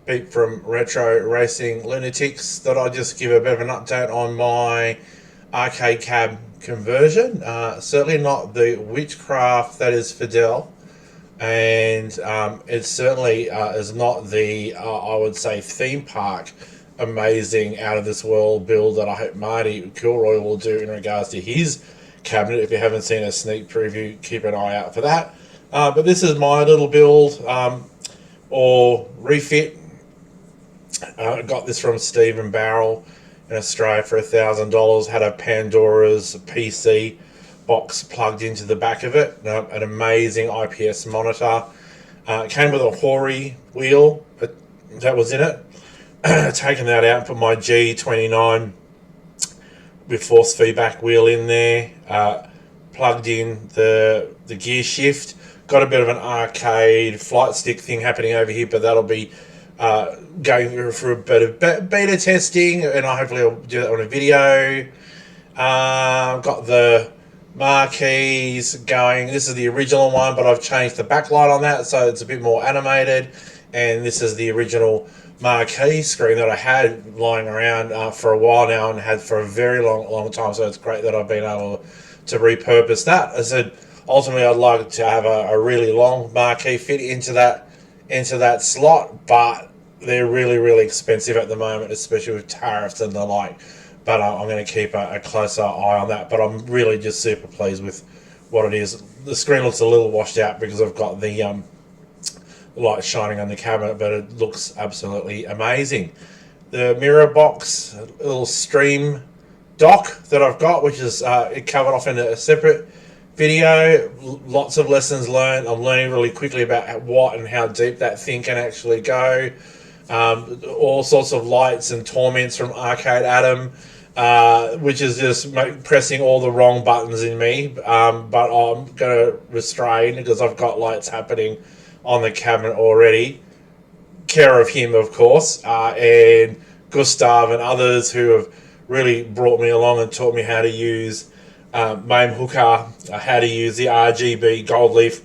Pete from Retro Racing Lunatics. Thought I'd just give a bit of an update on my arcade cab conversion. Certainly not the witchcraft that is Fidel, and it certainly is not the, I would say, theme park amazing out of this world build that I hope Marty Kilroy will do in regards to his cabinet. If you haven't seen a sneak preview, keep an eye out for that. But this is my little build or refit. I got this from Stephen Barrel in Australia for $1,000. Had a Pandora's PC box plugged into the back of it. An amazing IPS monitor. Came with a Hori wheel that was in it. Taken that out and put my G29 with force feedback wheel in there. Plugged in the gear shift. Got a bit of an arcade flight stick thing happening over here, but that'll be going through a bit of beta testing, and hopefully I'll do that on a video. Got the marquees going. This is the original one, but I've changed the backlight on that, so it's a bit more animated. And this is the original marquee screen that I had lying around for a while now and had for a very long time, so it's great that I've been able to repurpose that. I said ultimately I'd like to have a really long marquee fit into that slot, but they're really expensive at the moment, especially with tariffs and the like. But I'm going to keep a closer eye on that. But I'm really just super pleased with what it is. The screen looks a little washed out because I've got the light shining on the cabinet, but it looks absolutely amazing. The mirror box, a little stream dock that I've got, which is it covered off in a separate video. Lots of lessons learned. I'm learning really quickly about what and how deep that thing can actually go. All sorts of lights and torments from Arcade Adam, which is just pressing all the wrong buttons in me. But I'm going to restrain because I've got lights happening on the cabinet already. Care of him, of course, and Gustav and others who have really brought me along and taught me how to use MAME hooker, how to use the RGB gold leaf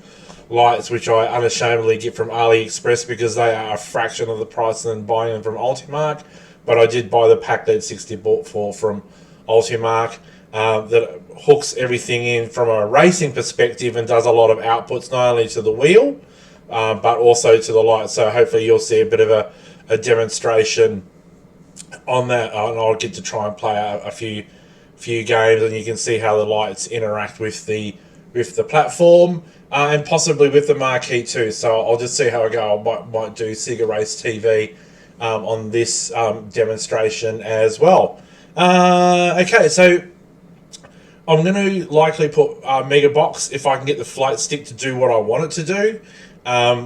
lights, which I unashamedly get from AliExpress because they are a fraction of the price than buying them from Ultimark. But I did buy the pack that 60 bought for from Ultimark that hooks everything in from a racing perspective and does a lot of outputs, not only to the wheel but also to the light. So hopefully you'll see a bit of a demonstration on that, and I'll get to try and play a few games, and you can see how the lights interact with the platform and possibly with the marquee too. So I'll just see how I go. I might do Sega Race TV on this demonstration as well. Okay, so I'm going to likely put Mega Box if I can get the flight stick to do what I want it to do,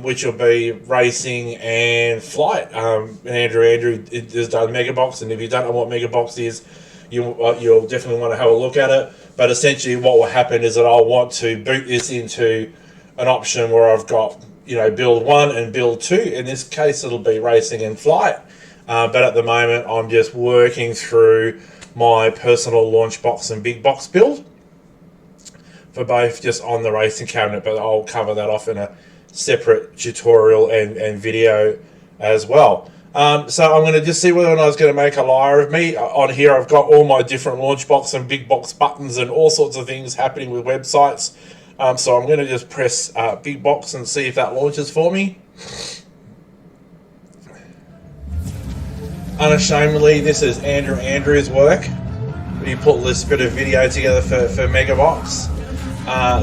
which will be racing and flight. And Andrew has done Mega Box, and if you don't know what Mega Box is, you'll definitely want to have a look at it. But essentially what will happen is that I'll want to boot this into an option where I've got, build 1 and build 2. In this case, it'll be racing and flight. But at the moment, I'm just working through my personal launch box and big box build for both, just on the racing cabinet. But I'll cover that off in a separate tutorial and video as well. So I'm going to just see whether or not I was going to make a liar of me. On here I've got all my different launch box and big box buttons and all sorts of things happening with websites. So I'm going to just press big box and see if that launches for me. Unashamedly, this is Andrew's work. He put this bit of video together for Megabox.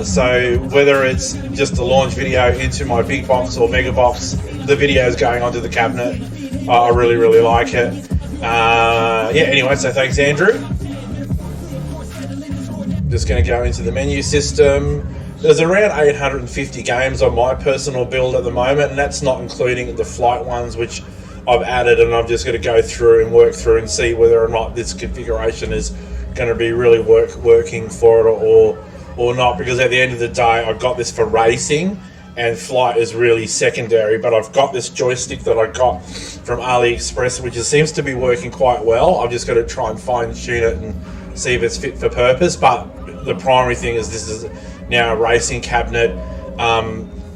So whether it's just a launch video into my big box or Mega Box, the video is going onto the cabinet. I really like it. Anyway, so thanks, Andrew. Just going to go into the menu system. There's around 850 games on my personal build at the moment, and that's not including the flight ones, which I've added, and I'm just going to go through and work through and see whether or not this configuration is going to be really working for it or not, because at the end of the day, I've got this for racing, and flight is really secondary. But I've got this joystick that I got from AliExpress, which seems to be working quite well. I've just got to try and fine tune it and see if it's fit for purpose. But the primary thing is this is now a racing cabinet.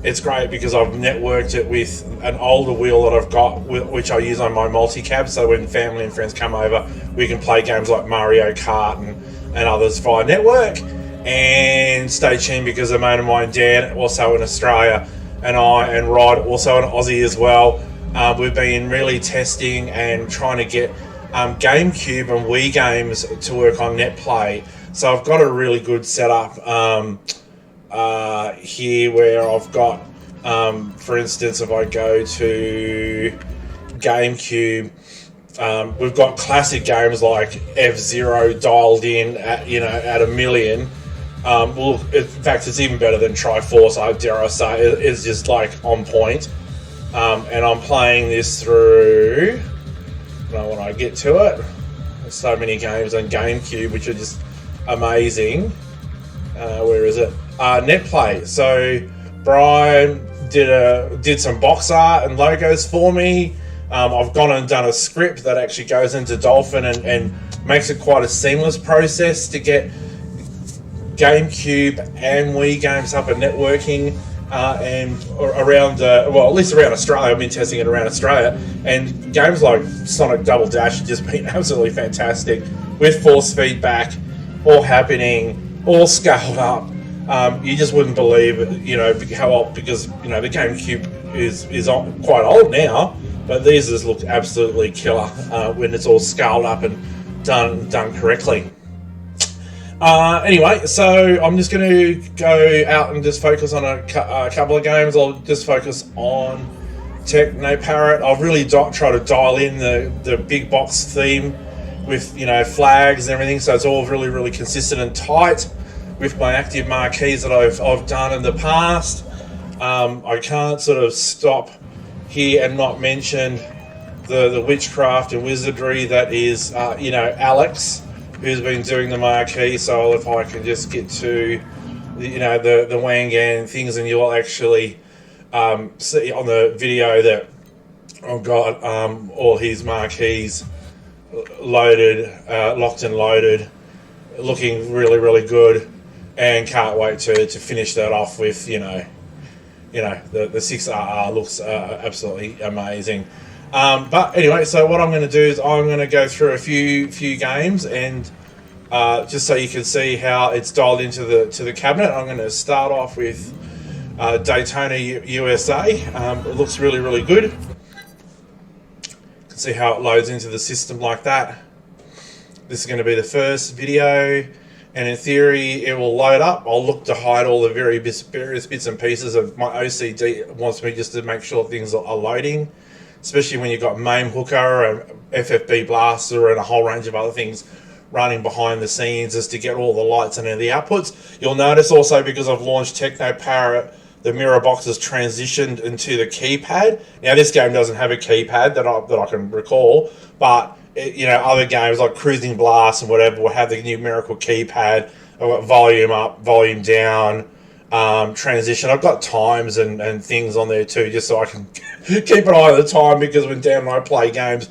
it's great because I've networked it with an older wheel that I've got, which I use on my multi-cab. So when family and friends come over, we can play games like Mario Kart and others via network. And stay tuned because a mate of mine, Dan, also in Australia, and Rod, also an Aussie as well. We've been really testing and trying to get GameCube and Wii games to work on Netplay. So I've got a really good setup here where I've got, for instance, if I go to GameCube, we've got classic games like F-Zero dialed in at, at 1,000,000. Well, in fact, it's even better than Triforce, I dare I say. It's just like on point. And I'm playing this through, when I get to it, there's so many games on GameCube which are just amazing. Where is it? Netplay. So Brian did some box art and logos for me. I've gone and done a script that actually goes into Dolphin and makes it quite a seamless process to get GameCube and Wii games up and networking and around, well, at least around Australia. I've been testing it around Australia, and games like Sonic Double Dash have just been absolutely fantastic with force feedback, all happening, all scaled up. You just wouldn't believe, how old, because the GameCube is quite old now, but these just look absolutely killer when it's all scaled up and done correctly. Anyway, so I'm just going to go out and just focus on a couple of games. I'll just focus on Teknoparrot. I've really tried to dial in the big box theme with flags and everything, so it's all really, really consistent and tight with my active marquees that I've done in the past. I can't sort of stop here and not mention the witchcraft and wizardry that is Alex, who's been doing the marquee. So if I can just get to the Wangan things, and you'll actually see on the video that I've got all his marquees loaded, locked and loaded, looking really, really good, and can't wait to finish that off with the 6RR looks absolutely amazing. But anyway, so what I'm going to do is I'm going to go through a few games, and just so you can see how it's dialed into the cabinet, I'm going to start off with Daytona USA. It looks really, really good. You can see how it loads into the system like that. This is going to be the first video, and in theory it will load up. I'll look to hide all the various bits and pieces of my OCD. It wants me just to make sure things are loading, especially when you've got MAME Hooker and FFBlaster and a whole range of other things running behind the scenes as to get all the lights and the outputs. You'll notice also, because I've launched Teknoparrot, the mirror box has transitioned into the keypad. Now this game doesn't have a keypad that I can recall, but other games like Cruising Blast and whatever will have the numerical keypad. I've got volume up, volume down, transition. I've got times and things on there too, just so I can keep an eye on the time, because when Dan and I play games,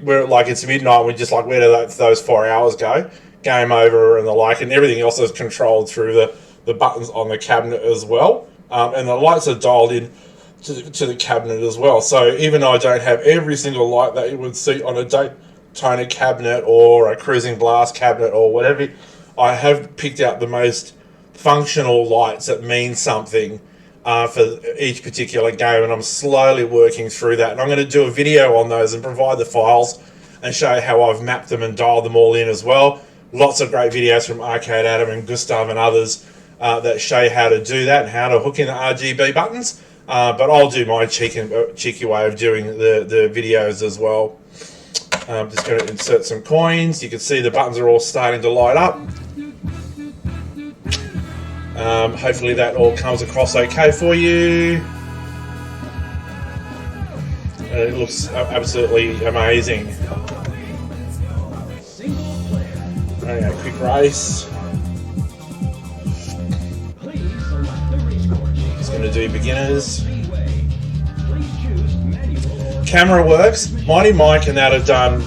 we're like, it's midnight, we're just like, where do those 4 hours go? Game over and the like, and everything else is controlled through the buttons on the cabinet as well. And the lights are dialed in to the cabinet as well. So even though I don't have every single light that you would see on a Daytona cabinet or a Cruising Blast cabinet or whatever, I have picked out the most functional lights that mean something for each particular game, and I'm slowly working through that. And I'm going to do a video on those and provide the files and show how I've mapped them and dialed them all in as well. Lots of great videos from Arcade Adam and Gustav and others that show you how to do that and how to hook in the RGB buttons. But I'll do my cheeky way of doing the videos as well. I'm just going to insert some coins. You can see the buttons are all starting to light up. Hopefully that all comes across okay for you. It looks absolutely amazing. Okay, quick race. Just going to do beginners. Camera works. MightMike and that have done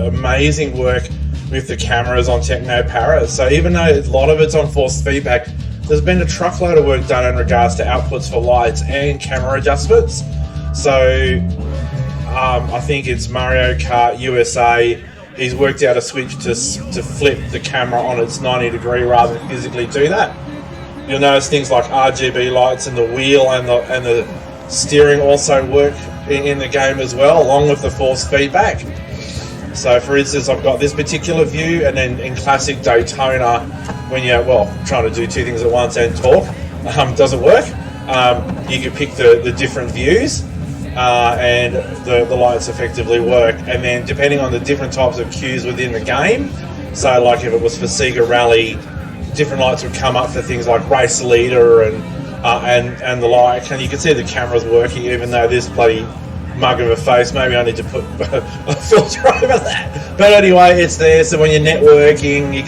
amazing work with the cameras on Teknoparrot. So even though a lot of it's on force feedback, there's been a truckload of work done in regards to outputs for lights and camera adjustments. So I think it's Mario Kart USA. He's worked out a switch to flip the camera on its 90-degree rather than physically do that. You'll notice things like RGB lights and the wheel and the steering also work in the game as well, along with the force feedback. So for instance, I've got this particular view, and then in classic Daytona, when you're, trying to do two things at once and talk, doesn't work. You can pick the different views, and the lights effectively work. And then depending on the different types of cues within the game, so like if it was for Sega Rally, different lights would come up for things like race leader and the like, and you can see the camera's working even though this bloody mug of a face, maybe I need to put a filter over that. But anyway, it's there, so when you're networking, you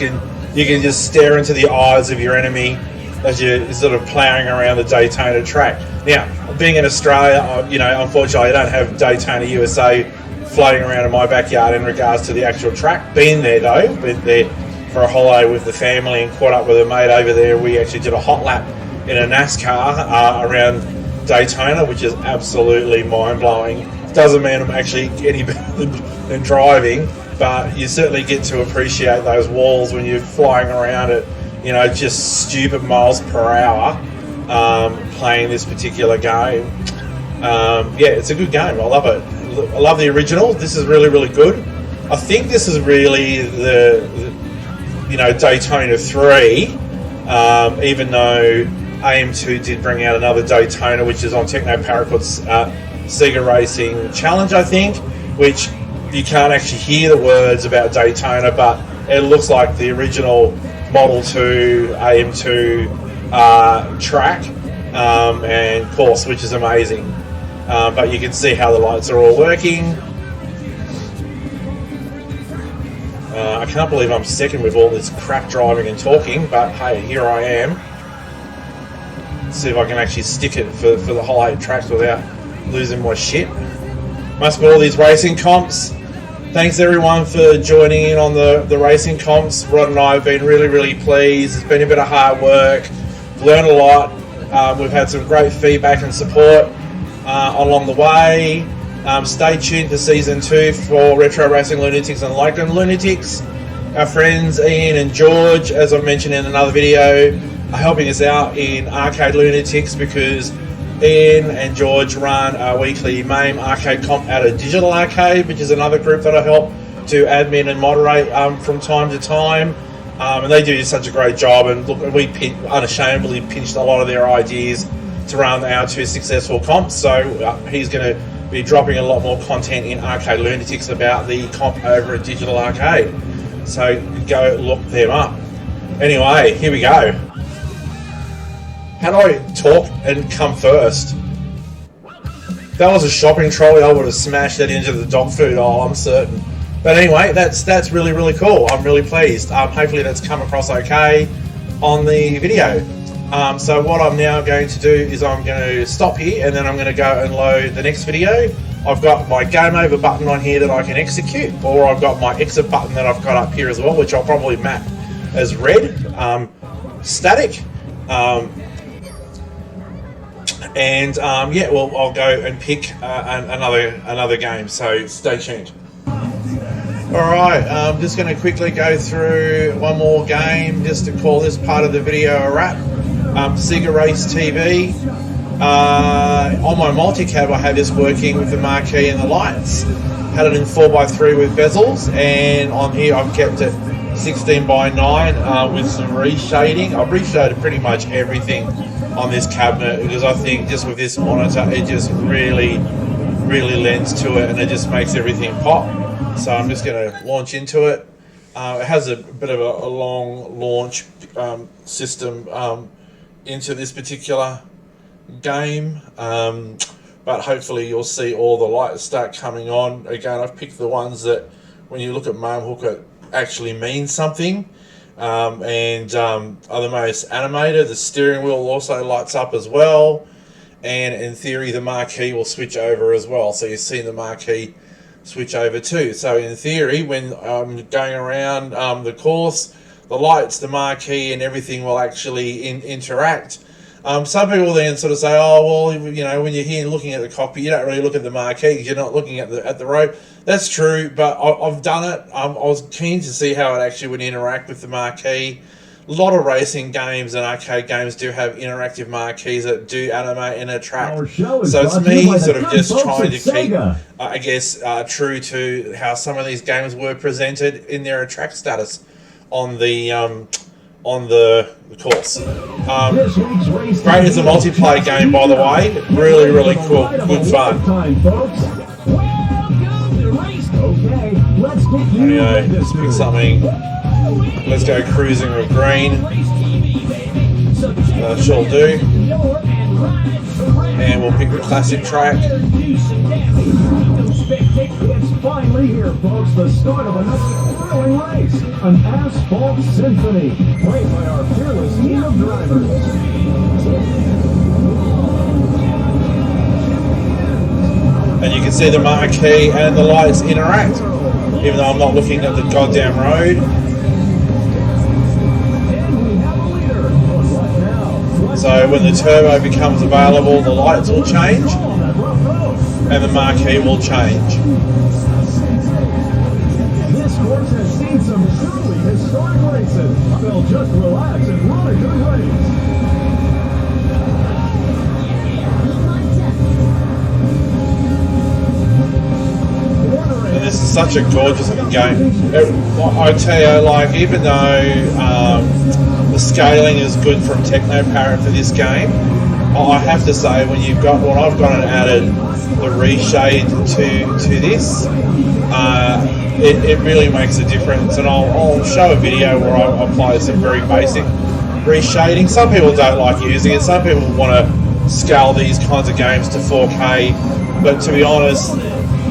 can just stare into the eyes of your enemy as you're sort of ploughing around the Daytona track. Now, being in Australia, unfortunately I don't have Daytona USA floating around in my backyard in regards to the actual track. Been there though, been there for a holiday with the family and caught up with a mate over there. We actually did a hot lap in a NASCAR around Daytona, which is absolutely mind-blowing. Doesn't mean I'm actually any better than driving, but you certainly get to appreciate those walls when you're flying around at, just stupid miles per hour, playing this particular game. It's a good game. I love it. I love the original. This is really, really good. I think this is really the Daytona 3, even though AM2 did bring out another Daytona, which is on Teknoparrot's Sega Racing Challenge, I think, which you can't actually hear the words about Daytona, but it looks like the original Model 2 AM2 track and course, which is amazing. But you can see how the lights are all working. I can't believe I'm second with all this crap driving and talking, but hey, here I am. Let's see if I can actually stick it for the whole 8 tracks without losing my shit. Must be all these racing comps. Thanks everyone for joining in on the racing comps. Rod and I have been really, really pleased. It's been a bit of hard work. Learned a lot. We've had some great feedback and support along the way. Stay tuned for Season 2 for Retro Racing Lunatics and Lycan Lunatics. Our friends Ian and George, as I mentioned in another video, are helping us out in Arcade Lunatics because Ian and George run a weekly MAME arcade comp at a digital arcade, which is another group that I help to admin and moderate from time to time. And they do such a great job, and look, we unashamedly pinched a lot of their ideas to run our 2 successful comps, so he's going to be dropping a lot more content in Arcade Lunatics about the comp over at Digital Arcade. So go look them up. Anyway, here we go. How do I talk and come first? If that was a shopping trolley, I would have smashed it into the dog food aisle, I'm certain. But anyway, that's really, really cool. I'm really pleased. Hopefully that's come across okay on the video. So what I'm now going to do is I'm going to stop here, and then I'm going to go and load the next video. I've got my game over button on here that I can execute, or I've got my exit button that I've got up here as well, which I'll probably map as red, static. I'll go and pick another game, so stay tuned. Alright, I'm just going to quickly go through one more game just to call this part of the video a wrap. Sega Race TV. On my multi-cab I had this working with the marquee and the lights. Had it in 4x3 with bezels, and on here I've kept it 16:9 with some reshading. I've reshaded pretty much everything on this cabinet because I think just with this monitor it just really lends to it, and it just makes everything pop. So I'm just going to launch into it. It has a bit of a long launch system into this particular game, but hopefully you'll see all the lights start coming on. Again, I've picked the ones that when you look at MameHook it actually means something, and are the most animated. The steering wheel also lights up as well, and in theory the marquee will switch over as well, so you see the marquee switch over too. So in theory, when I'm going around the course, the lights, the marquee, and everything will actually interact. Some people then sort of say, oh, well, you know, when you're here looking at the cockpit, you don't really look at the marquee because you're not looking at the road. That's true, but I've done it. I was keen to see how it actually would interact with the marquee. A lot of racing games and arcade games do have interactive marquees that do animate and attract. So it's me sort of just trying to keep, I guess, true to how some of these games were presented in their attract status on the course. Great as a multiplayer game, by the way. Really, really cool. Good fun. Anyway, let's pick something. Let's go cruising with green. Shall do. And we'll pick the classic track. It's finally here, folks. The start of another thrilling race. An asphalt symphony, played by our fearless team of drivers. And you can see the marquee and the lights interact, even though I'm not looking at the goddamn road. So when the turbo becomes available, the lights will change and the marquee will change. This course has seen some truly historic races. They'll just relax and run a good race. And this is such a gorgeous looking game. I tell you, like, even though the scaling is good from Teknoparrot for this game, I have to say, when I've gone and added the reshade to this, it really makes a difference. And I'll show a video where I apply some very basic reshading. Some people don't like using it. Some people want to scale these kinds of games to 4K. But to be honest,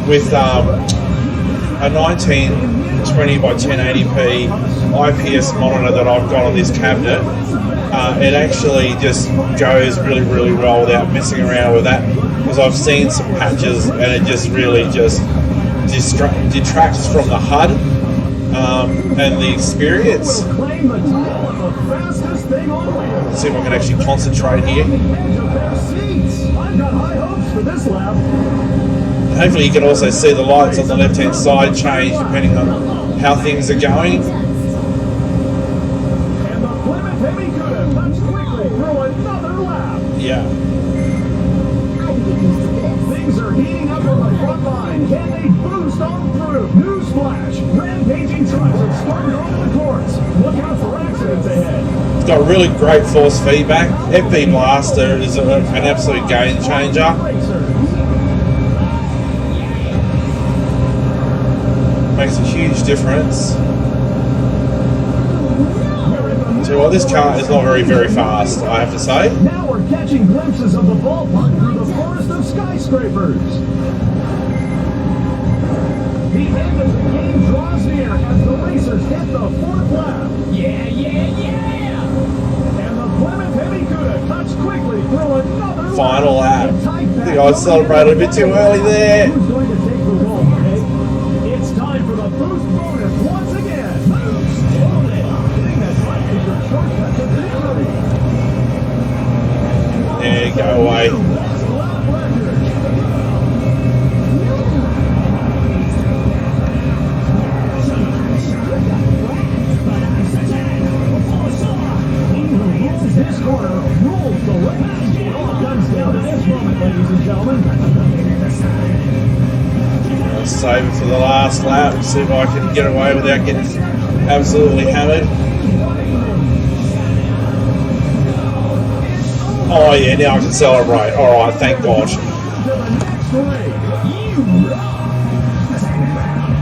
with a 1920 by 1080p IPS monitor that I've got on this cabinet, it actually just goes really, really well without messing around with that, because I've seen some patches and it just really detracts from the HUD and the experience. Let's see if I can actually concentrate here. Hopefully you can also see the lights on the left hand side change depending on how things are going. Yeah. Things are heating up on the front line. Can they boost on through? Newsflash! Rampaging trucks have started over the course. Look out for accidents ahead. It's got really great force feedback. FFBlaster is an absolute game changer. Makes a huge difference. So, well, this car is not very, very fast, I have to say. Now we're catching glimpses of the ballpark through the forest of skyscrapers. The end of the game draws near as the racers hit the fourth lap. Yeah, yeah, yeah! And the Plymouth Heavy Cuda cuts quickly through another final lap. I think I celebrated a bit too early there. Who's going to take the wall, okay? It's time for the boost bonus once again. Boost! Yeah, go away. This corner rules the race. It all comes down to this moment, ladies and gentlemen. I'll save it for the last lap, see if I can get away without getting absolutely hammered. Oh yeah, now I can celebrate. Alright, thank God.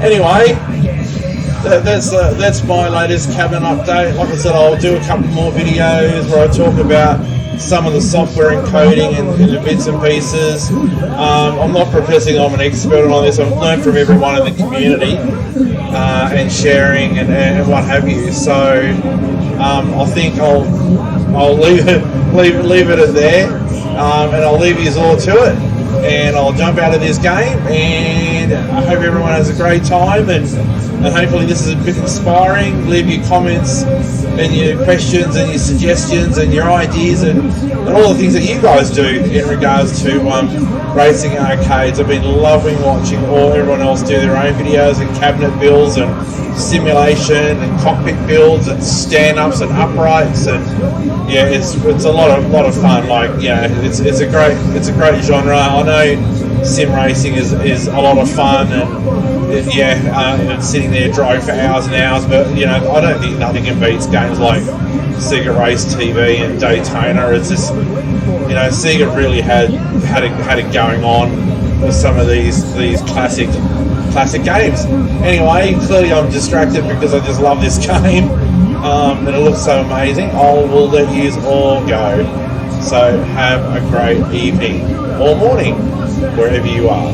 Anyway, that's my latest cabin update. Like I said, I'll do a couple more videos where I talk about some of the software encoding and the bits and pieces. I'm not professing I'm an expert on this. I've learned from everyone in the community and sharing and what have you. So I think I'll leave it at there, and I'll leave you all to it. And I'll jump out of this game, and I hope everyone has a great time. And and hopefully this is a bit inspiring. Leave your comments and your questions and your suggestions and your ideas and all the things that you guys do in regards to racing arcades. I've been loving watching everyone else do their own videos and cabinet builds and simulation and cockpit builds and stand-ups and uprights, and yeah, it's a lot of fun. Like, yeah, it's a great genre. I know sim racing is a lot of fun, and and sitting there driving for hours and hours, but you know, I don't think nothing can beat games like Sega Race TV and Daytona. It's just, you know, Sega really had it going on with some of these classic games. Anyway, clearly I'm distracted because I just love this game, and it looks so amazing. I will let you all go. So have a great evening or morning, wherever you are.